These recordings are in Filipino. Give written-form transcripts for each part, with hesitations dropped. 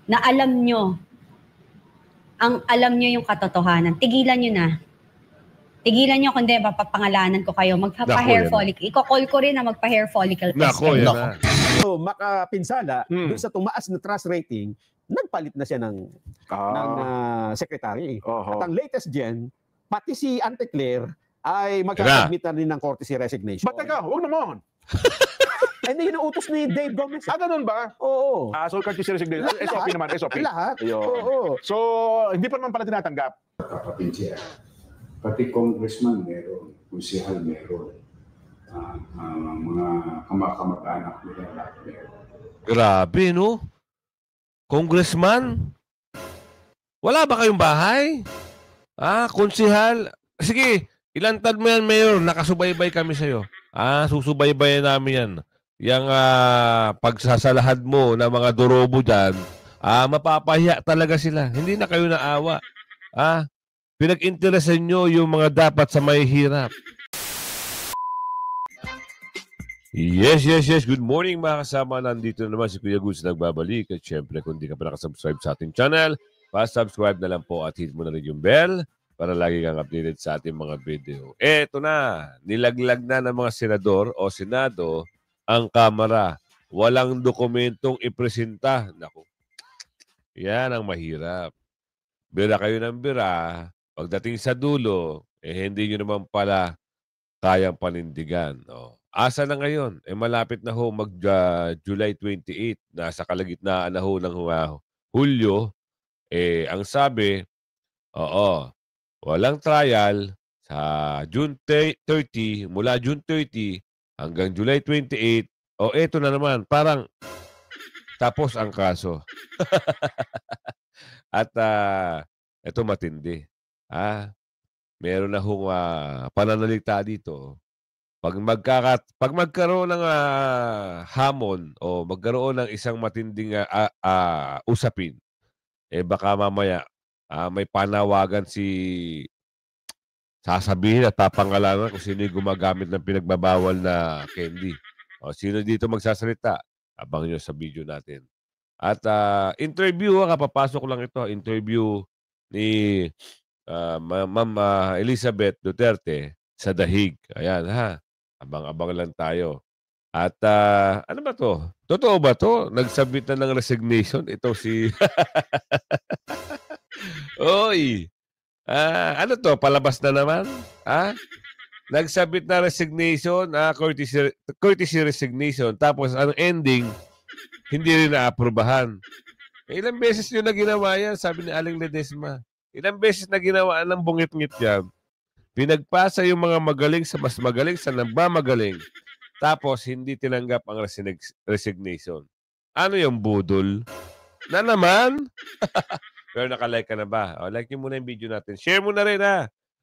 na alam nyo yung katotohanan. Tigilan nyo na. Tigilan nyo, kundi mapapangalanan ko kayo. Magpapa-hair follicle. Iko-call ko rin na magpa-hair follicle test Nako, kayo. yan na. So, makapinsala, doon sa tumaas na trust rating, nagpalit na siya ng secretary. At ang latest dyan, pati si Ante Claire ay magkakadmit na rin ng courtesy resignation. Ba't teka, huwag naman. Hindi yun ang utos ni Dave Gomez. Ganun ba? Oo. So, courtesy resignation. SOP naman, SOP. Lahat. Ayun. Oo. So, hindi pa naman pala tinatanggap. Kapatid siya. Pati congressman meron, konsehal meron. Mga kamag-anak nila lahat meron. Grabe, no? Congressman? Wala ba kayong bahay? Konsehal? Sige, ilantad mo yan, Mayor. Nakasubaybay kami sa'yo. Susubaybayan namin yan. Yung pagsasalahad mo ng mga durobo dyan, mapapahiya talaga sila. Hindi na kayo naawa. Pinag-interesan nyo yung mga dapat sa may hirap. Yes. Good morning mga kasama. Nandito na naman si Kuya Goods nagbabalik. At syempre, kung di ka pa nakasubscribe sa ating channel, pa-subscribe na lang po at hit mo na rin yung bell para lagi kang updated sa ating mga video. Eto na, nilaglag na ng mga senador o senado ang Kamara. Walang dokumentong ipresenta. Naku, yan ang mahirap. Bira kayo ng bira. Pagdating sa dulo, hindi nyo naman pala kayang panindigan. Asa na ngayon? Malapit na ho mag-July 28. Nasa kalagitnaan na ho ng Hulyo. Ang sabi, walang trial sa June 30, mula June 30 hanggang July 28. Eto na naman, parang tapos ang kaso. At ito matindi. Meron na hong pananalita dito. Pag magkaroon ng hamon o magkaroon ng isang matinding usapin, baka mamaya may panawagan sasabihin at papangalanan kung sino yung gumagamit ng pinagbabawal na candy. Sino dito magsasalita? Abang nyo sa video natin. At interview, kapapasok lang ito, interview ni Ma'am Elizabeth Duterte sa Dahig. Ayan abang-abang lang tayo. At ano ba to? Totoo ba to? Nagsabit na ng resignation ito si Oy! Ano to? Palabas na naman? Nagsabit na resignation, courtesy resignation. Tapos ang ending, hindi rin na-aprobahan. Ilang beses nyo na ginawa yan, sabi ni Aling Ledesma. Ilang beses na ginawa ng bungit-ngit yan. Pinagpasa yung mga magaling sa mas magaling sa nagmamagaling. Tapos, hindi tinanggap ang resignation. Ano yung budol? Na naman? Pero nakalike ka na ba? Like nyo muna yung video natin. Share mo na rin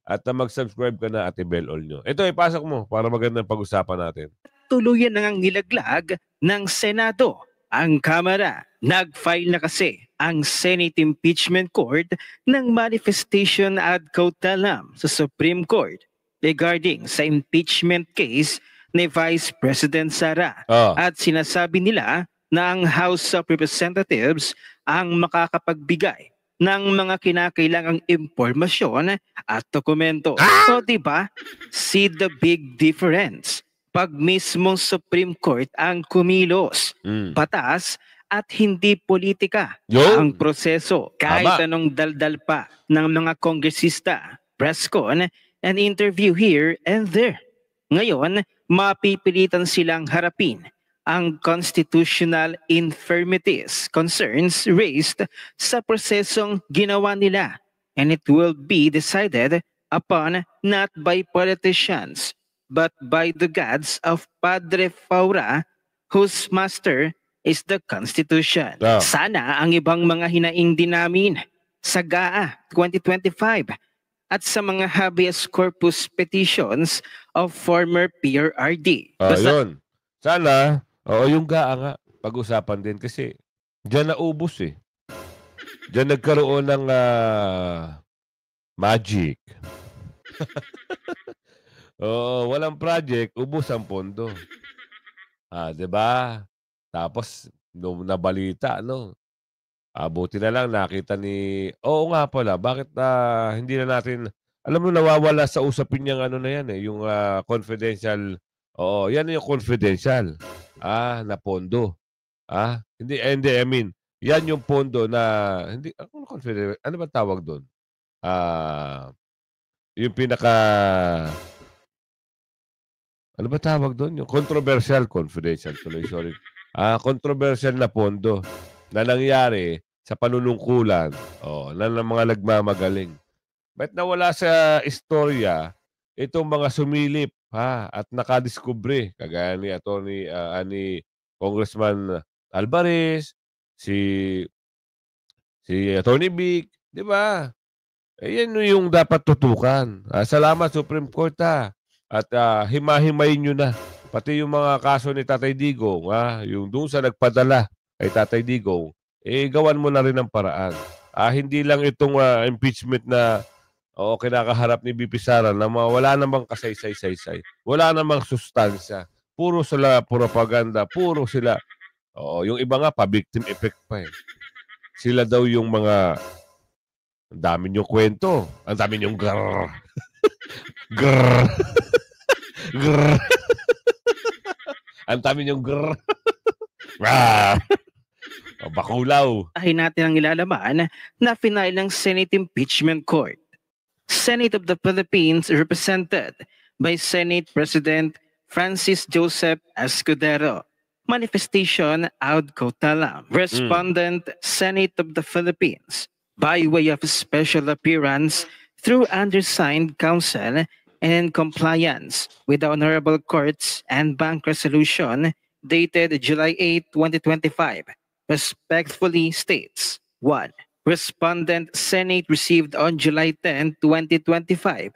At mag-subscribe ka na at i-bell all nyo. Ito, ipasok mo para magandang pag-usapan natin. Tuluyan na ngang nilaglag ng Senado ang Kamara. Nag-file na kasi ang Senate Impeachment Court ng manifestation ad cautelam sa Supreme Court regarding sa impeachment case ni Vice President Sara. At sinasabi nila na ang House of Representatives ang makakapagbigay ng mga kinakailangang impormasyon at dokumento. So, diba? See the big difference. Pag mismong Supreme Court ang kumilos, batas at hindi politika ang proseso. Kahit anong daldal pa ng mga kongresista, press con, and interview here and there. Ngayon, mapipilitan silang harapin ang constitutional infirmities, concerns raised sa prosesong ginawa nila. And it will be decided upon not by politicians, but by the gods of Padre Faura, whose master is the Constitution. Sana ang ibang mga hinaing din namin sa GAA 2025 at sa mga habeas corpus petitions of former PRRD. Yun. Sana, yung GAA nga, pag-usapan din kasi dyan naubos Dyan nagkaroon ng magic. Walang project, ubos ang pondo. Diba? Tapos, nung nabalita, Buti na lang nakita ni oo nga pala, bakit hindi na natin alam mo nawawala sa usapin niyang ano na yan, yung confidential oo, yan yung confidential, na pondo. Hindi, I mean, yan yung pondo na hindi ano ano bang tawag do'n? Yung pinaka ano ba tawag do'n? Yung controversial, confidential tuloy, sorry. Controversial na pondo na nangyari sa panunungkulan ng mga nagmamagaling. Ba't nawala sa istorya itong mga sumilip at nakadiskubre kagaya ni ni Congressman Alvarez, si Attorney Vic, 'di ba? Yan yung dapat tutukan. Salamat Supreme Court at hima-himayin nyo na. Pati yung mga kaso ni Tatay Digong, yung doon sa nagpadala kay Tatay Digong, gawan mo na rin ng paraan. Hindi lang itong impeachment na kinakaharap ni BP Sara na wala namang kasaysay-saysay. Wala namang sustansya. Puro sila propaganda, puro sila. Yung iba nga pa-victim effect pa eh. Sila daw yung mga ang dami niyong kwento. Ang dami niyong grrr. Grrr. Grrr. Ang dami niyong grrr. Bakulaw. Ay natin ang ilalaman na final ng Senate Impeachment Court. Senate of the Philippines represented by Senate President Francis Joseph Escudero. Manifestation ad Cotalam. Respondent Senate of the Philippines. By way of special appearance through undersigned counsel and in compliance with the Honorable Courts and Bank Resolution dated July 8, 2025, respectfully states, 1. Respondent Senate received on July 10, 2025,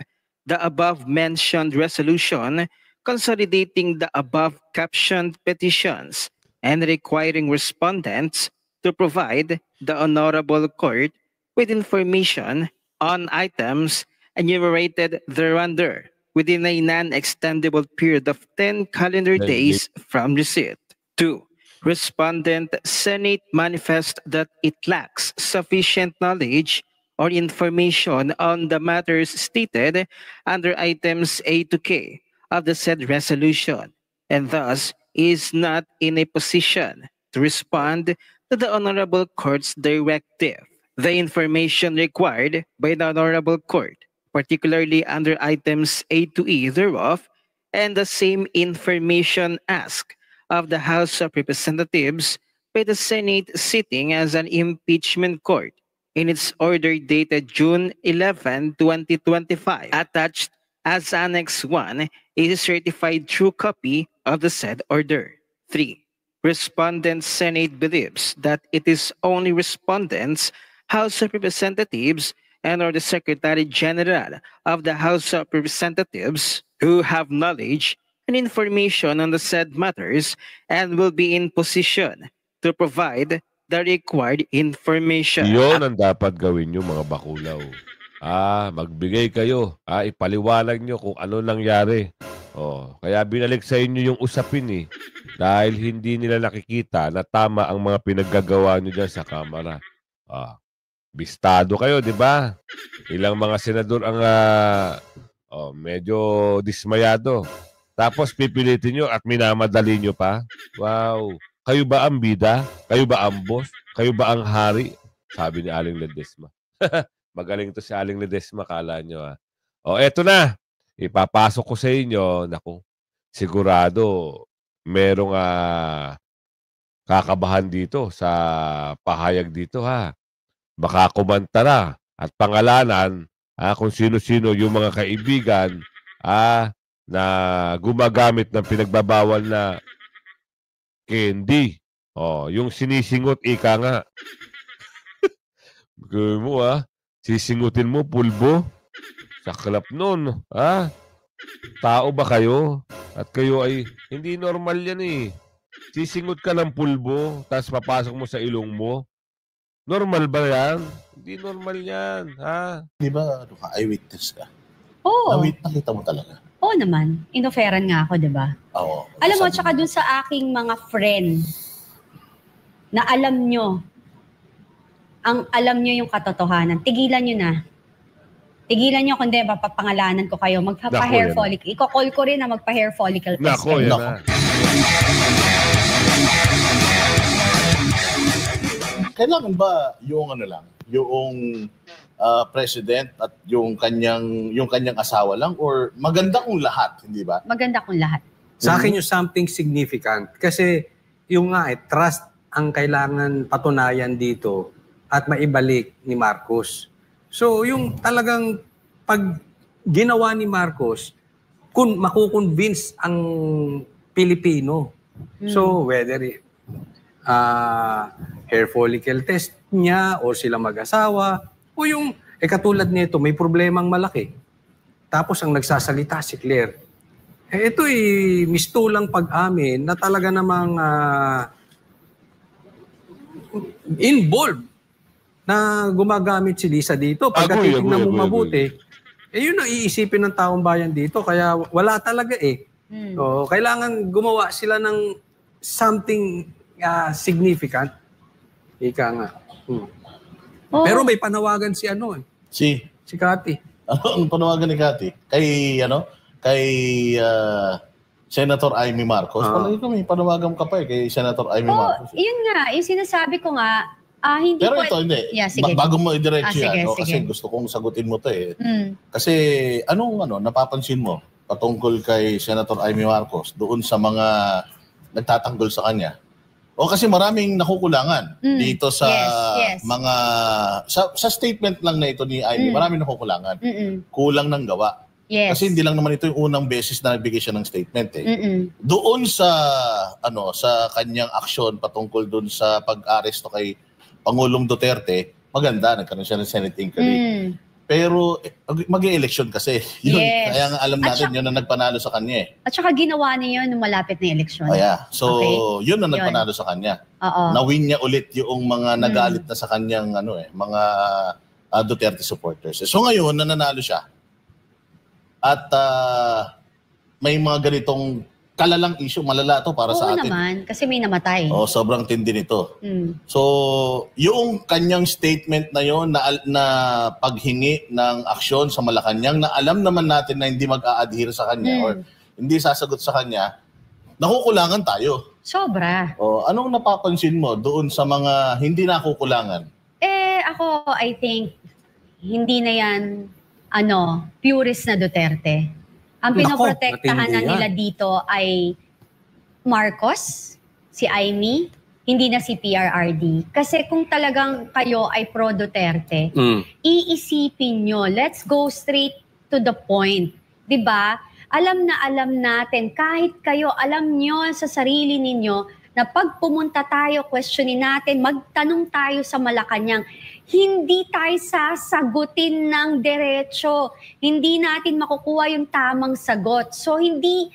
the above-mentioned resolution consolidating the above-captioned petitions and requiring respondents to provide the Honorable Court with information on items enumerated thereunder within a non-extendable period of 10 calendar days from receipt. 2. Respondent Senate manifests that it lacks sufficient knowledge or information on the matters stated under items A to K of the said resolution, and thus is not in a position to respond to the Honorable Court's directive. The information required by the Honorable Court, particularly under items A to E thereof, and the same information asked of the House of Representatives by the Senate sitting as an impeachment court in its order dated June 11, 2025, attached as Annex 1 is a certified true copy of the said order. 3. Respondent Senate believes that it is only respondents House of Representatives and or the Secretary General of the House of Representatives who have knowledge and information on the said matters and will be in position to provide the required information. Yun ang dapat gawin nyo mga bakulaw. Magbigay kayo. Ipaliwanag nyo kung ano nangyari. Kaya binalik sa inyo yung usapin dahil hindi nila nakikita na tama ang mga pinaggagawa nyo dyan sa Kamara. Bistado kayo, di ba? Ilang mga senador ang medyo dismayado. Tapos pipilitin nyo at minamadali nyo pa. Wow. Kayo ba ang bida? Kayo ba ang boss? Kayo ba ang hari? Sabi ni Aling Ledesma. Magaling to si Aling Ledesma, kala nyo eto na. Ipapasok ko sa inyo. Naku, sigurado merong kakabahan dito sa pahayag dito Baka kumantara at pangalanan kung sino-sino yung mga kaibigan na gumagamit ng pinagbabawal na candy. Yung sinisingot, ika nga. Gawin mo sisingutin mo, pulbo. Saklap nun. Tao ba kayo? At kayo ay, hindi normal yan Sisingot ka ng pulbo, tapos papasok mo sa ilong mo. Normal ba yan? Hindi normal yan, Di ba, eyewitness ka? Oo. Nakita mo talaga? Oo naman. Inoferan nga ako, di ba? Oo. Alam mo, tsaka dun sa aking mga friend na alam nyo ang alam nyo yung katotohanan. Tigilan nyo na. Tigilan nyo, kundi papangalanan ko kayo. Magpa-hair Naku, yan follicle. Iko-call ko rin na magpa-hair follicle test Nako, kayo. yan Nako. na. Kailangan ba yung ano lang, yung president at yung kanyang asawa lang, or maganda kung lahat, hindi ba? Maganda kung lahat. Sa akin yung something significant. Kasi yung nga trust ang kailangan patunayan dito at maibalik ni Marcos. So yung talagang pag ginawa ni Marcos, kung makukonvince ang Pilipino. So whether hair follicle test niya o sila mag-asawa o yung katulad nito may problemang malaki. Tapos ang nagsasalita si Claire. Ito'y mistulang pag-amin na talaga namang involved na gumagamit si Lisa dito. Pagka titignan mo mabuti, yun ang iisipin ng taong bayan dito. Kaya wala talaga So, kailangan gumawa sila ng something significant. Ika nga. Oo. Pero may panawagan si si Cathy. Ang panawagan ni Cathy? Kay Senator Amy Marcos. Palagi ko may panawagan ka pa kay Senator Amy Marcos. Yun nga, yung sinasabi ko nga, hindi Pero po... ito, hindi. Yeah, sige. Bago mo idiretso Sige, yan, sige. kasi gusto kong sagutin mo to Mm. Kasi napapansin mo patungkol kay Senator Amy Marcos doon sa mga nagtatanggol sa kanya? O kasi maraming nakukulangan dito sa Yes. mga... Sa statement lang na ito ni Amy, maraming nakukulangan. Kulang ng gawa. Yes. Kasi hindi lang naman ito yung unang beses na nagbigay siya ng statement Mm-mm. Doon sa sa kanyang aksyon patungkol doon sa pag-aresto kay Pangulong Duterte, maganda, nagkaroon siya ng Senate inquiry. Pero mag-e-election kasi. Yun, Yes. kaya nga alam natin yun na nagpanalo sa kanya At saka ginawa niya yun nung malapit na eleksyon. So, Okay. yun na nagpanalo sa kanya. Oo. Na-win niya ulit yung mga nagalit na sa kanyang mga Duterte supporters. So ngayon, nananalo siya. At may mga ganitong kalalang issue, malala to para sa Oo atin. naman, kasi may namatay. Sobrang tindi nito. Mm. So, yung kanyang statement na yon na paghingi ng aksyon sa Malacanang na alam naman natin na hindi mag-a-adhere sa kanya or hindi sasagot sa kanya, nakukulangan tayo. Sobra. Anong napapansin mo doon sa mga hindi nakukulangan? Ako, I think, hindi na yan, purist na Duterte. Ang Nako, pinoprotektahan na matindi yan. nila dito ay Marcos, si Amy, hindi na si PRRD. Kasi kung talagang kayo ay pro-Duterte, iisipin nyo, let's go straight to the point. 'Di ba? Alam natin, kahit kayo, alam nyo sa sarili ninyo, na pag pumunta tayo, questionin natin, magtanong tayo sa Malacanang, hindi tayo sasagutin ng diretso. Hindi natin makukuha yung tamang sagot. So, hindi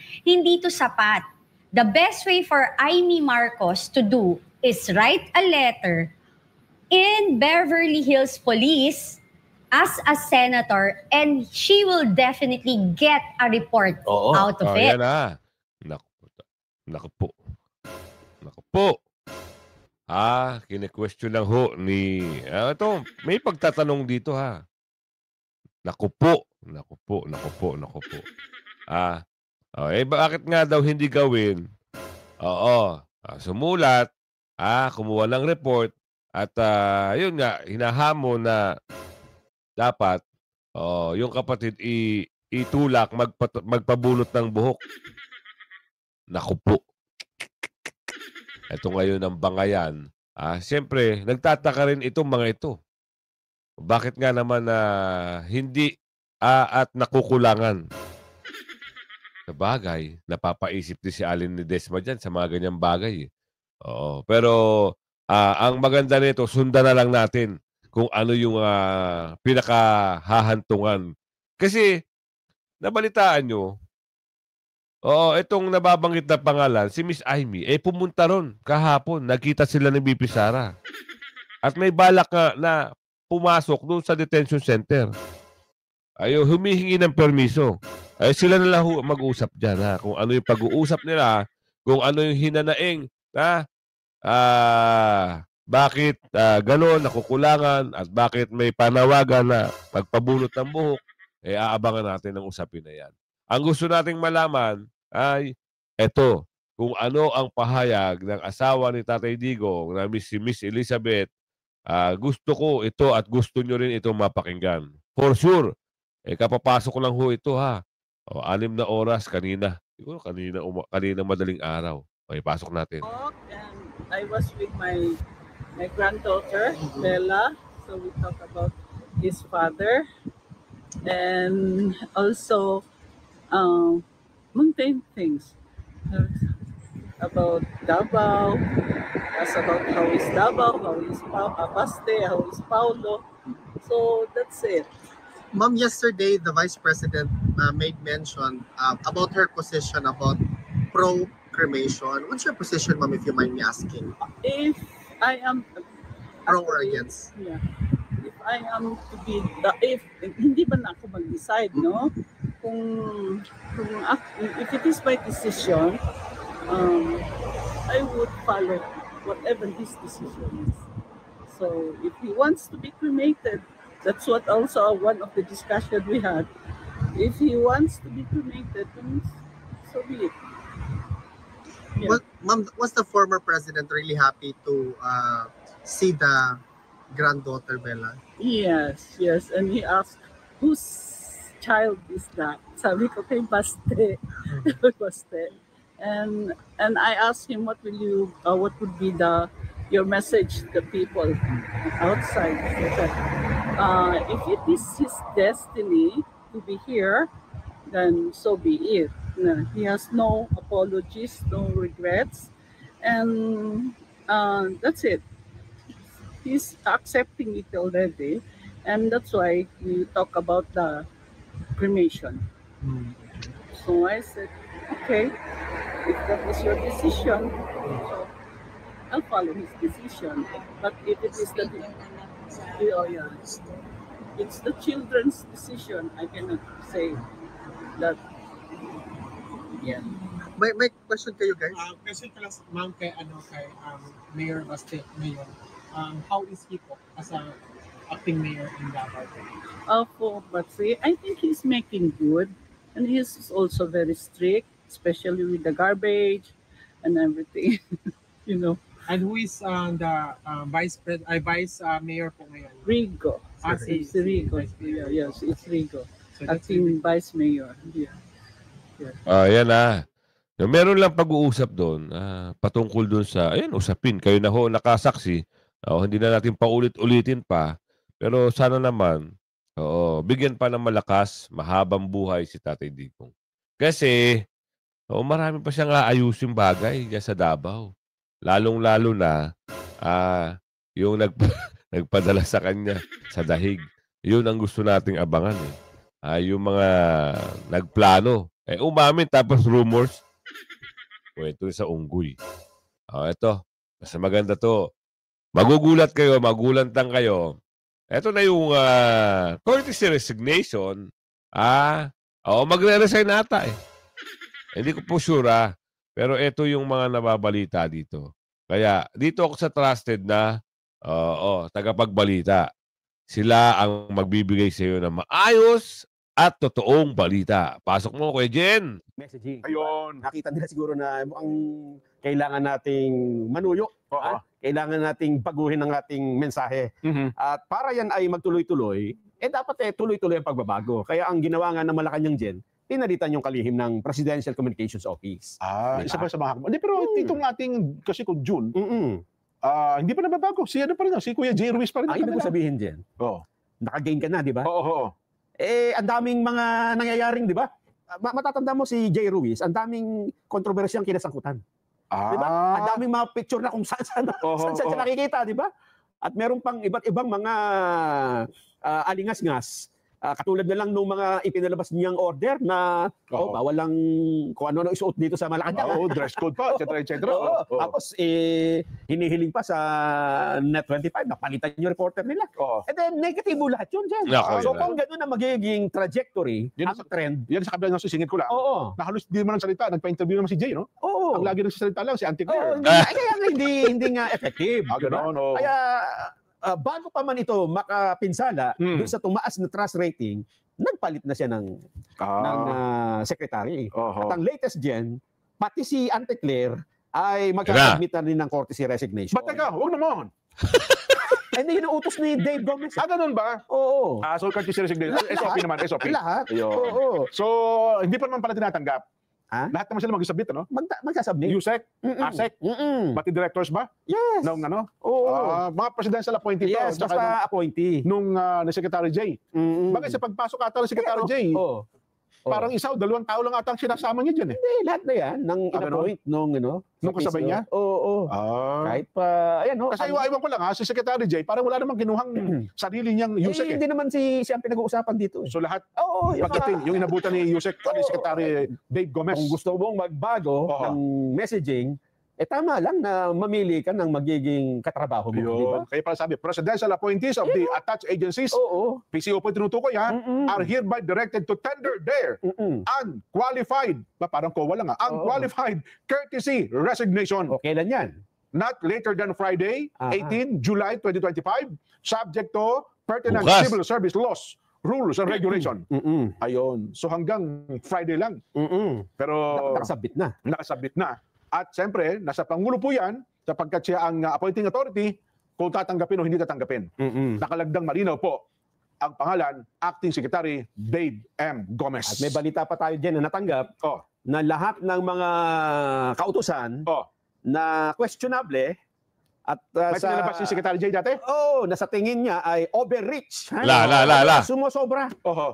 to sapat. The best way for Amy Marcos to do is write a letter in Beverly Hills Police as a senator, and she will definitely get a report out of it. Yan na. Naku po. Kine-question lang ho ni... ito, may pagtatanong dito ha. Naku po. Bakit nga daw hindi gawin? Sumulat, kumuha ng report, at yun nga, hinahamon na dapat yung kapatid itulak, magpabunot ng buhok. Naku po. Ito ngayon ang bangayan. Siyempre, nagtataka rin itong mga ito. Bakit nga naman hindi at nakukulangan? Sa bagay, napapaisip din si Allen ni Desma dyan sa mga ganyang bagay. Pero ang maganda nito, sundan na lang natin kung ano yung pinakahahantungan. Kasi, nabalitaan nyo, itong nababanggit na pangalan, si Miss Amy, pumunta ron kahapon. Nagkita sila ni BP Sara. At may balak na pumasok doon sa detention center. Humihingi ng permiso. Sila na lang mag-usap dyan. Kung ano yung pag-uusap nila, kung ano yung hinanaing bakit gano'n, nakukulangan, at bakit may panawagan na pagpabunot ng buhok, aabangan natin ang usapin na yan. Ang gusto nating malaman ay eto, kung ano ang pahayag ng asawa ni Tatay Digong na si Miss Elizabeth. Gusto ko ito at gusto nyo rin itong mapakinggan. For sure, kapapasok ko lang ho ito ha. 6 na oras kanina. Siguro kanina madaling araw. Okay, pasok natin. And I was with my granddaughter, Bella. So we talk about his father. And also mundane things. About Davao. That's about how is Davao, how is Paste, how is Paulo. So that's it. Ma'am, yesterday the Vice President made mention about her position about pro-cremation. What's your position, ma'am, if you mind me asking? If I am pro or against? Yeah. If I am to be if hindi ba na ako mag-decide, no? If it is my decision, I would follow whatever his decision is. So if he wants to be cremated, that's what also one of the discussion we had. If he wants to be cremated, then so be it. Yeah. Well, ma'am, was the former president really happy to see the granddaughter Bella? Yes, and he asked, whose child is that? Sabi ko kay Paste. Paste. And I asked him, what would be your message to the people outside? If it is his destiny to be here, then so be it. No, he has no apologies, no regrets, and that's it. He's accepting it already, and that's why we talk about the cremation. So I said, okay, if that is your decision, so I'll follow his decision. But if it is it's the children's decision, I cannot say that. Yeah. May question kayo, guys? Question ko lang, ma'am, kay Mayor Baste, Mayor. How is he po as a acting mayor in Davao? For Baste, I think he's making good, and he's also very strict, especially with the garbage and everything, you know. And who is the vice mayor po ngayon? Rigo. Si Rigo. Yes, it's Rigo. So acting vice mayor. Yeah. Yan meron lang pag-uusap doon patungkol doon sa usapin. Kayo na ho nakasaksi. Hindi na natin paulit-ulitin pa. Pero sana naman bigyan pa ng malakas, mahabang buhay si Tatay Digong. Kasi marami pa siyang aayusin bagay diyan sa Davao. Lalong-lalo na yung nagpadala sa kanya sa dahig. Yun ang gusto nating abangan. Yung mga nagplano. Umamin tapos rumors. Ito sa unggoy. Ito. Mas maganda to. Magugulat kayo, magulantang kayo. Ito na yung courtesy resignation. Magre-resign nata Hindi ko po sure pero ito yung mga nababalita dito. Kaya dito ako sa trusted na tagapagbalita. Sila ang magbibigay sa iyo ng maayos at totoong balita. Pasok mo, Kuya Jen. Messaging. Ayun. Nakita nila siguro na ang kailangan nating manuyo. Kailangan nating baguhin ang ating mensahe. At para yan ay magtuloy-tuloy, dapat tuloy-tuloy ang pagbabago. Kaya ang ginawa nga ng Malacanang Jen, pinalitan yung kalihim ng Presidential Communications Office. Isa pa sa mga... Pero itong ating, kasi kung June, hindi pa nababago. Si pa rin, si Kuya J. Ruiz pa rin. Ang ibig sabihin, Jen, naka-gain ka na, di ba? Oo. Ang daming mga nangyayaring, di ba? Matatanda mo si J. Ruiz, ang daming kontrobersyang kinasangkutan. Di ba? Ang daming mga picture na kung saan siya nakikita, di ba? At meron pang iba't ibang mga alingas-ngas Katulad na lang nung mga ipinalabas niyang order na bawal lang kung ano isuot dito sa Malacanang. Dress code pa, etc. Tapos hinihiling pa sa Net25 na palitan yung reporter nila. And then negatibo lahat yun dyan. So kung gano'n na magiging trajectory, ang trend. Yan sa kabila ng sisingit ko lang. Na halos di naman ang salita, nagpa-interview naman si Jay, no? Ang lagi nagsasalita lang si Auntie Claire. Kaya hindi nga effective. Kaya bago pa man ito makapinsala doon sa tumaas na trust rating, nagpalit na siya ng secretary. At ang latest dyan, pati si Auntie Claire ay magkakadmit na rin ng courtesy resignation. Ba't teka, huwag naman. Hindi, yun utos ni Dave Gomez. Ganun ba? Oo. So courtesy resignation. SOP naman, SOP. Lahat. Oo. So, hindi pa naman pala tinatanggap. Lahat naman sila mag-submit, ano? Magsasubmit. USEC? ASEC? Pati directors ba? Yes. Nung ano? Mga presidential appointee. Yes, basta appointee. Nung ni Secretary Jay. Bakit sa pagpasok ata ng Secretary Jay, parang isa o 2 tao lang ata ang sinasama niya dyan eh. Hindi, lahat na yan. Nang in-appoint nung kasabay niya? Oo. Kahit pa, ayan Kasi iwan ko lang si Secretary Jay, parang wala namang kinuhang sarili niyang USEC Hindi naman siya ang pinag-uusapan dito. So lahat, pagdating, yung inabutan ni USEC, Secretary Dave Gomez. Kung gusto mong magbago ng messaging, tama lang na mamili ka ng magiging katrabaho mo. Diba? Kaya pala sabi, presidential appointees of the attached agencies, PCO po tinutukoy are hereby directed to tender their unqualified, parang COA lang unqualified courtesy resignation. Kailan yan? Not later than Friday, 18 July 2025, subject to pertinent civil service laws, rules and regulation. Ayun. So hanggang Friday lang. Pero nakasabit na. At siyempre, nasa Pangulo po yan, sapagkat siya ang appointing authority, kung tatanggapin o hindi tatanggapin. Nakalagdang malinaw po ang pangalan, Acting Secretary Dave M. Gomez. At may balita pa tayo dyan na natanggap na lahat ng mga kautusan na questionable at may pinalabas si Secretary Jay dati? Na sa tingin niya ay overreach. Sumosobra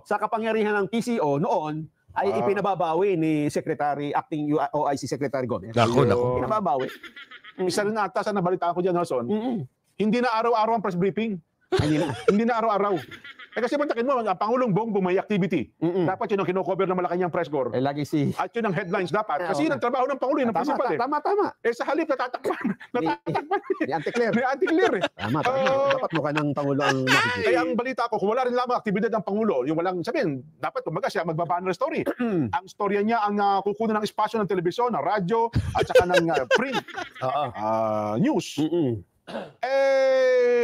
sa kapangyarihan ng PCO noon, ay ipinababawi ni Acting OIC Secretary Gomez. Nako. Pinababawi. Isa rin ata sa nabalitaan ko dyan, Nelson. Hindi na araw-araw ang press briefing. Hindi na araw-araw. Kasi bantakin mo, ang Pangulong Bongbong may activity. Dapat yun ang kinocover ng Malacanang press corps. Lagi At yun ang headlines dapat. Kasi yun ang trabaho ng Pangulo, yun ang principal. Tama. Sa halip, natatakpan. Ni Auntie Claire. Ni Auntie Claire. Tama. Dapat mukha ng Pangulo ang nakikita. Kaya ang balita ko, kung wala rin lamang aktibidad ng Pangulo, yung walang sabihin, dapat kumbaga siya magbabanner story. Ang storya niya ang kukunan ng espasyo ng telebisyon, ng radyo, at saka ng print news.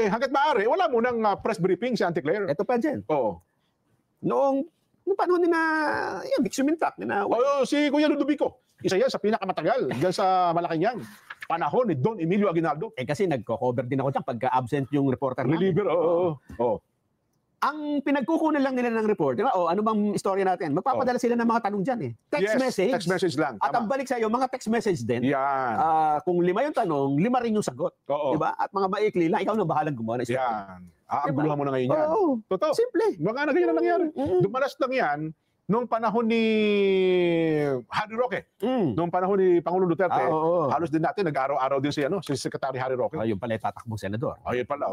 Hanggat maaari, wala mo ng press briefing si Auntie Claire. Ito pa dyan. Noong panahon ni Vic Sumintak. Si Kuya Ludovico. Isa yan sa pinakamatagal dyan sa Malacanang. Panahon ni Don Emilio Aguinaldo. Kasi nagko-cover din ako dyan pagka-absent yung reporter namin. Reliever, Ang pinagkukunan lang nila ng reporter, ano bang istorya natin? Magpapadala sila ng mga tanong dyan eh. Text message lang. At ang balik sa'yo, mga text message din. Yan. Kung 5 yung tanong, 5 rin yung sagot. Diba? At mga maikli lang, ikaw na bahalang gumawa ng istorya. Yan. Ang guluhan mo na ngayon yan. Totoo. Simple. Mga na ganyan na nangyari. Dumalas lang yan noong panahon ni Harry Roque. Noong panahon ni Pangulong Duterte, halos din natin, nag-araw-araw din si Secretary Harry Roque. Yung pala tatakbong senador. Ayun pala,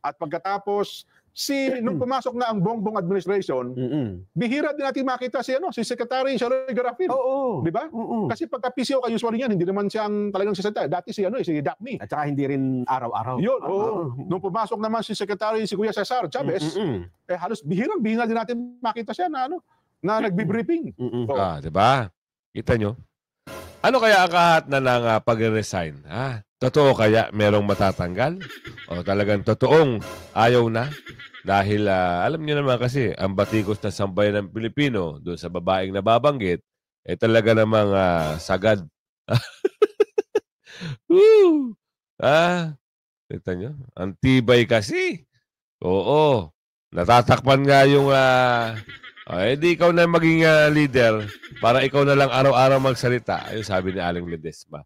At pagkatapos, nung pumasok na ang Bongbong administration, bihira din natin makita si Secretary Shaloy Garapil. Di ba? Kasi pagka PCO kayo usually yan, hindi naman siyang talagang sasalita. Dati si Daphne. At saka hindi rin araw-araw. Yun, Nung pumasok naman si Kuya Cesar Chavez, halos bihira din natin makita siya na nagbi-briefing. Di ba? Kita nyo? Ano kaya ang kahat na ng pag-resign? Totoo kaya merong matatanggal? O talagang totoong ayaw na? Dahil alam niyo naman kasi, ang batikos na sambayan ng Pilipino doon sa babaeng nababanggit, talaga namang sagad. Kita nyo? Ang tibay kasi. Oo. Natatakpan nga yung di ikaw na maging leader para ikaw na lang araw-araw magsalita. Ayun sabi ni Aling Ledesma.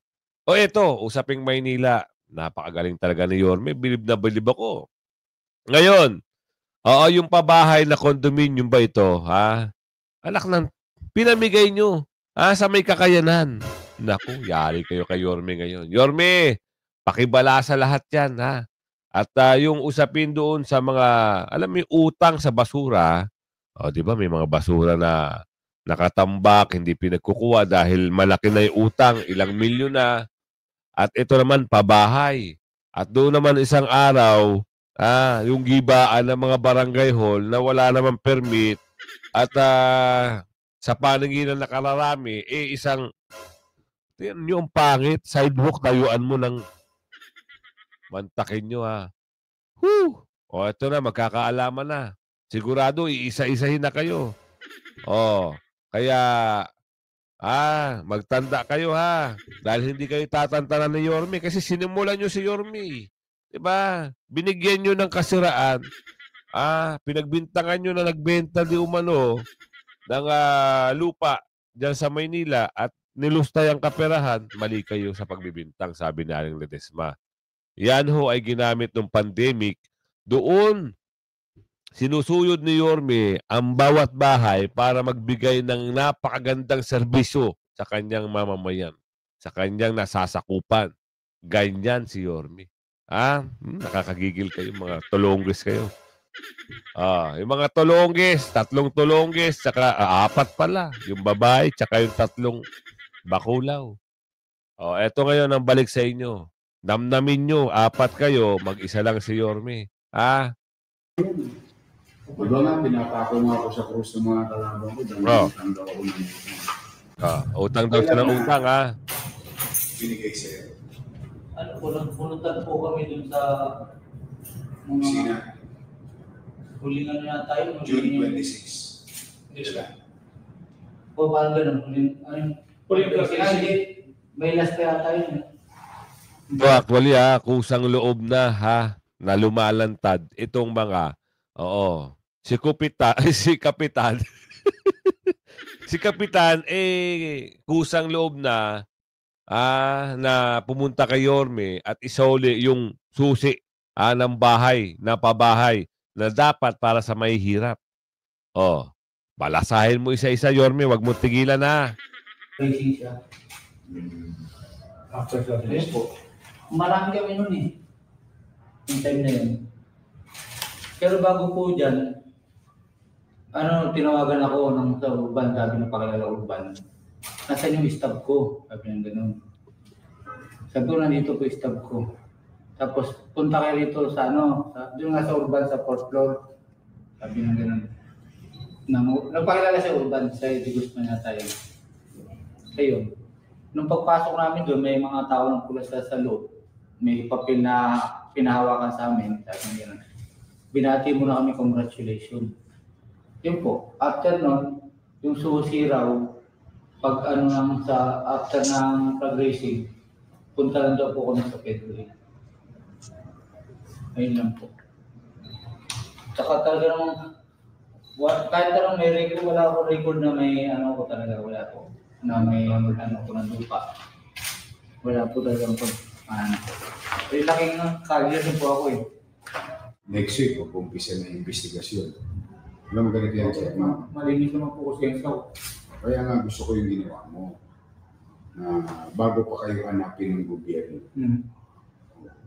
Eto, usaping Maynila. Napakagaling talaga ni Yorme. Bilib na bilib ako. Ngayon, yung pabahay na condominium ba ito, Anak ng pinamigay nyo, sa may kakayanan. Naku, yari kayo kay Yorme ngayon. Yorme, pakibala sa lahat yan, At yung usapin doon sa mga, alam mo, utang sa basura, O, di ba? May mga basura na nakatambak, hindi pinagkukuha dahil malaki na yung utang, ilang milyon na. At ito naman, pabahay. At doon naman isang araw, yung gibaan ng mga barangay hall na wala naman permit at sa paninginan na kararami, isang yung pangit, sidewalk, tayuan mo ng mantakin nyo Whew! O, ito na, magkakaalaman na. Sigurado, iisa-isahin na kayo. O, kaya, magtanda kayo dahil hindi kayo tatantanan ni Yorme kasi sinimulan nyo si Yorme. Diba? Binigyan nyo ng kasiraan. Pinagbintangan nyo na nagbenta di umano ng lupa dyan sa Maynila at nilustay ang kaperahan. Mali kayo sa pagbibintang, sabi ni Aling Ledesma. Yan ho ay ginamit ng pandemic. Doon, sinusuyod ni Yorme ang bawat bahay para magbigay ng napakagandang serbisyo sa kanyang mamamayan, sa kanyang nasasakupan. Ganyan si Yorme. Nakakagigil kayo, mga tulonggis kayo. Yung mga tulonggis, 3 tulonggis, saka 4 pala. Yung babae, saka yung 3 bakulaw. Eto ngayon ang balik sa inyo. Namnamin nyo, 4 kayo, mag-isa lang si Yorme. Diba nga, pinapako nga ako sa krus ng mga kalaban ko. Utang daw ako ng utang daw siya ng utang, binigay sa'yo. Punutan po kami dun sa Sina? hulingan na tayo. June 26. Diba? Parang ganun. May last kaya tayo. Actually, kusang loob na, na lumalantad itong mga, si Kapitan, si Kapitan, kusang loob na, na pumunta kay Yorme at isauli yung susi ng bahay, na pabahay, na dapat para sa may hirap. Balasahin mo isa-isa, Yorme, wag mo tigilan Facing siya. After the release po. Marami kami nun yung time na yun. Pero bago po dyan, tinawagan ako ng sa urban, sabi ng pakilala urban. Nasaan yung stab ko? Sabi ng ganun. Sabi ko, nandito po yung stab ko. Tapos, punta kayo rito sa doon nga sa urban, sa 4th floor. Sabi ng ganun. Nagpakilala sa urban, sa Digos na tayo. Ayun. Nung pagpasok namin doon, may mga tao ng pula sa loob. May papel na pinahawakan sa amin. Sabi nga, binati mo na kami, congratulations. Yun po. After nun, yung susi raw, pag after ng pag-racing, punta lang daw po kami sa Pedro. Ayun lang po. Tsaka talaga naman, kahit talagang may record, wala akong record na may ko talaga, wala po. Na may ko ng lupa. Wala po talagang laking career din po ako Next week, mag-umpisa na investigasyon. Alam mo ganito yan, Chef? Malinis naman po kasi yung saw. Kaya nga gusto ko yung ginawa mo. Na bago pa kayo hanapin ng gobyerno.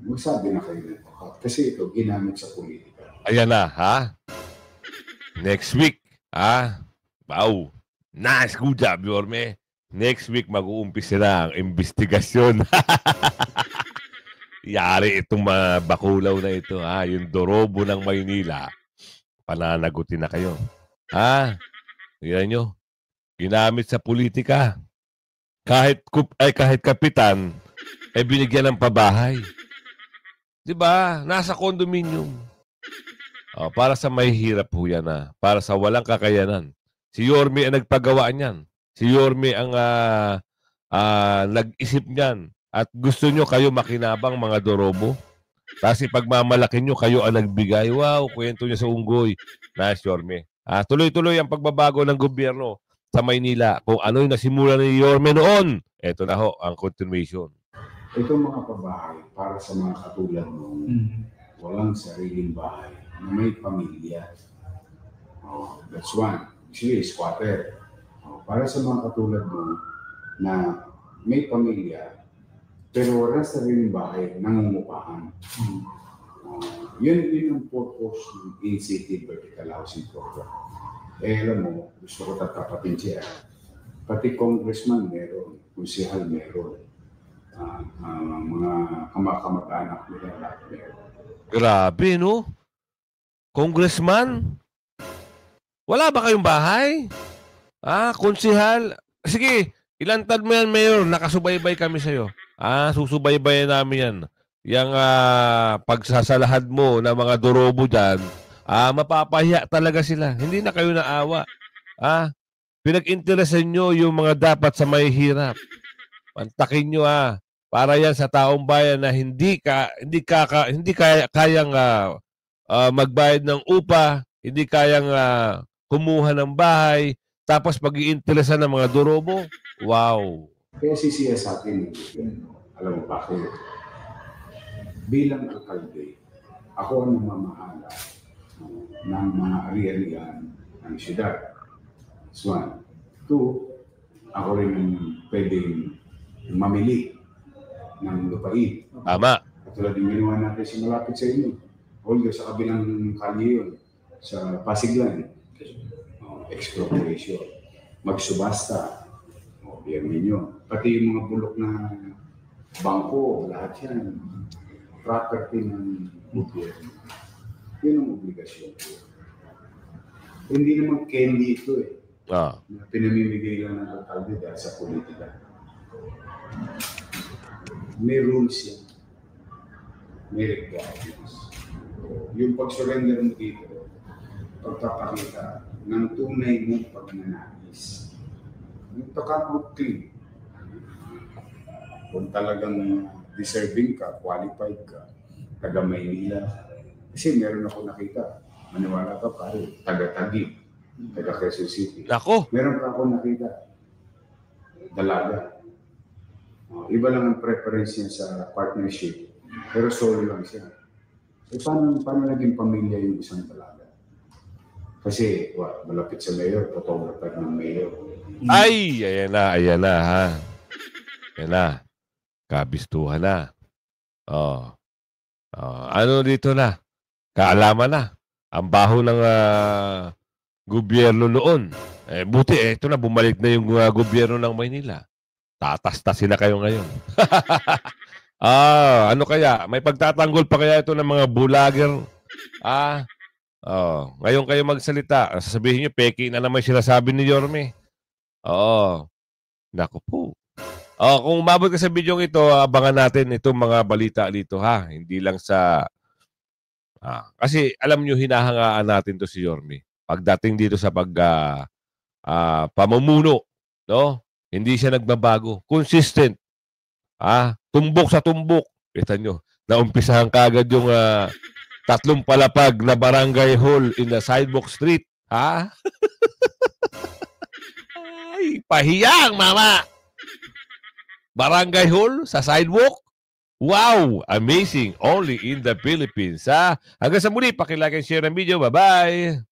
Magsabi na kayo nito. Kasi ito, ginamit sa politika. Ayan na, Next week, Wow. Nice, good job, Yorme. Next week, mag-uumpisa na ang investigasyon. Yari itong mga bakulaw na ito, yung Dorobo ng Maynila. Pananagutin na kayo. Yan nyo. Ginamit sa politika. Kahit kapitan, binigyan ng pabahay. Diba? Nasa condominium. Para sa mahihirap po yan, para sa walang kakayanan. Si Yorme ang nagpagawa niyan. Si Yorme ang nag-isip niyan. At gusto nyo kayo makinabang, mga Dorobo. Kasi pagmamalaki nyo, kayo ang nagbigay. Wow, kwento niya sa unggoy. Nice, Yorme. Tuloy-tuloy ang pagbabago ng gobyerno sa Maynila. Kung ano yung nasimula ni Yorme noon, eto na ho, ang continuation. Ito mga pabahay, para sa mga katulad mo, walang sariling bahay, na may pamilya. That's one. Actually, squatter. Para sa mga katulad mo, na may pamilya, pero wala sariling bahay, nangungupahan. Yun ang purpose ng in-city vertical housing program. alam mo, gusto ko tatapatin siya. Pati congressman meron, konsehal meron. Mga kamag-anak nila lahat meron. Grabe, no? Congressman? Wala ba kayong bahay? Konsehal? Sige, ilantad mo yan, Mayor. Nakasubaybay kami sa'yo. Susubaybayan namin yan. Yang pagsasalahad mo ng mga dorobo dyan, mapapahiya talaga sila. Hindi na kayo naawa. Pinag-interesan nyo yung mga dapat sa may hirap. Pantakin nyo para yan sa taong bayan na hindi kayang magbayad ng upa, hindi kayang kumuha ng bahay, tapos pag-iinteresan ng mga dorobo. Wow. Kaya sisiya sa akin, alam mo bakit? Bilang alkalde, ako ang namamahala ng mga ari-arian ng siyudad. That's one. Two, ako rin ang pwedeng mamili ng lupain. Tama. Katulad yung ginawa natin sa malapit sa inyo. Although sa kabilang kalye yun, sa Pasiglan, expropriation, magsubasta, yan ninyo. Pati yung mga bulok na bangko, lahat yan, property ng gobyerno. Yun ang obligasyon. Hindi naman candy ito na pinamimigay lang ng alkalde dahil sa politika. May rules yan. May requirements. Yung pag-surrender mo dito, pagpapakita ng tunay mong pagnanais. Yung pagkakutli, kung talagang deserving ka, qualified ka, taga Maynila. Kasi meron ako nakita, maniwala ka pare, taga-Taguig, taga Quezon City. Ako? Meron pa ako nakita, dalaga. Iba lang ang preference niya sa partnership, pero solo lang siya. Paano naging pamilya yung isang dalaga? Kasi, malapit sa mayor, photographer ng mayor. Ay, ayan na ha. Ayan na. Kabistuhan na. Ano dito na? Kaalaman na. Ang baho ng gobyerno noon. Buti, ito na, bumalik na yung gobyerno ng Maynila. Tatastasin na kayo ngayon. Ano kaya? May pagtatanggol pa kaya ito ng mga bulager? Ngayon kayo magsalita. Sasabihin nyo, peki na naman sinasabi ni Yorme. Naku po. Kung umabot ka sa video ito, abangan natin itong mga balita dito ha. Hindi lang sa... kasi alam nyo, hinahangaan natin to si Yorme. Pagdating dito sa pamumuno, no? Hindi siya nagbabago. Consistent. Tumbok sa tumbok. Kita nyo, naumpisahan kagad yung 3 palapag na barangay hall in the sidewalk street. Ay, pahiyang, mama! Barangay hall sa sidewalk? Wow! Amazing! Only in the Philippines, Hanggang sa muli, pakilike and share ang video. Bye-bye!